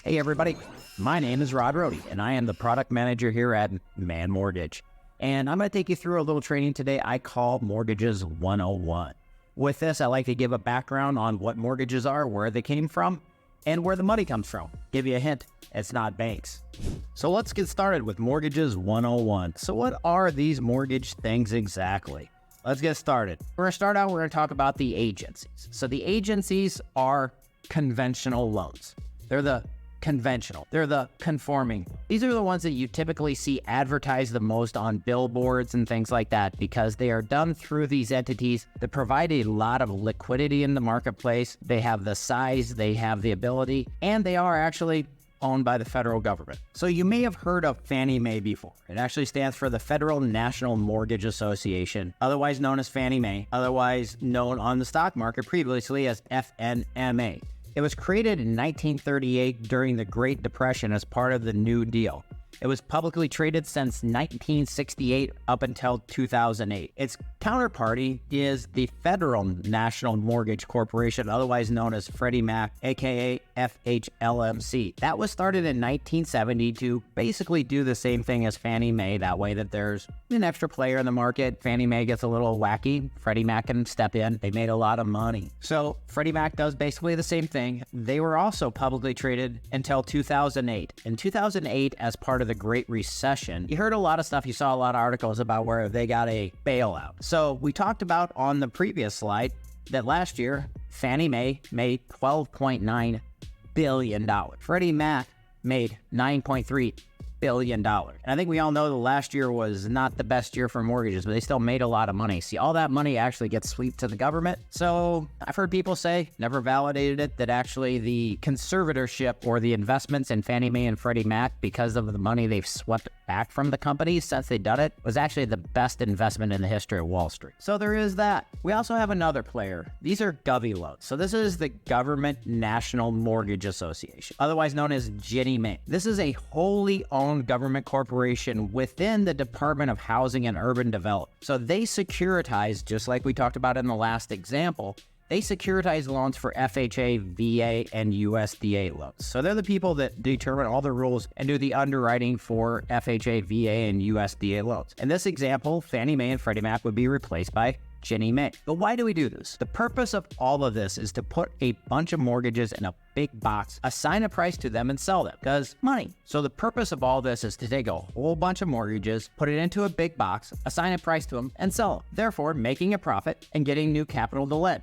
Hey everybody, my name is Rod Rohde and I am the product manager here at Man Mortgage. And I'm going to take you through a little training today I call Mortgages 101. With this, I like to give a background on what mortgages are, where they came from, and where the money comes from. Give you a hint, it's not banks. So let's get started with Mortgages 101. So what are these mortgage things exactly? Let's get started. We're going to start out, we're going to talk about the agencies. So the agencies are conventional loans. They're the conventional. They're the conforming. These are the ones that you typically see advertised the most on billboards and things like that because they are done through these entities that provide a lot of liquidity in the marketplace. They have the size, they have the ability, and they are actually owned by the federal government. So you may have heard of Fannie Mae before. It actually stands for the Federal National Mortgage Association, otherwise known as Fannie Mae, otherwise known on the stock market previously as FNMA. It was created in 1938 during the Great Depression as part of the New Deal. It was publicly traded since 1968 up until 2008. Its counterparty is the Federal National Mortgage Corporation, otherwise known as Freddie Mac, aka FHLMC. That was started in 1970 to basically do the same thing as Fannie Mae, that way that there's an extra player in the market. Fannie Mae gets a little wacky, Freddie Mac can step in. They made a lot of money. So Freddie Mac does basically the same thing. They were also publicly traded until 2008. In 2008, as part of the Great Recession, you heard a lot of stuff, you saw a lot of articles about where they got a bailout. So we talked about on the previous slide that last year, Fannie Mae made $12.9 billion. Freddie Mac made $9.3 billion. And I think we all know the last year was not the best year for mortgages, but they still made a lot of money. See, all that money actually gets swept to the government. So I've heard people say, never validated it, that actually the conservatorship or the investments in Fannie Mae and Freddie Mac, because of the money they've swept back from the companies since they've done it, was actually the best investment in the history of Wall Street. So there is that. We also have another player. These are Govy loans. So this is the Government National Mortgage Association, otherwise known as Ginnie Mae. This is a wholly owned government corporation within the Department of Housing and Urban Development. So they securitize, just like we talked about in the last example, they securitize loans for FHA, VA, and USDA loans. So they're the people that determine all the rules and do the underwriting for FHA, VA, and USDA loans. In this example, Fannie Mae and Freddie Mac would be replaced by Ginnie Mae. But why do we do this? The purpose of all of this is to put a bunch of mortgages in a big box, assign a price to them, and sell them, because money. So the purpose of all this is to take a whole bunch of mortgages, put it into a big box, assign a price to them, and sell them, therefore making a profit and getting new capital to lend.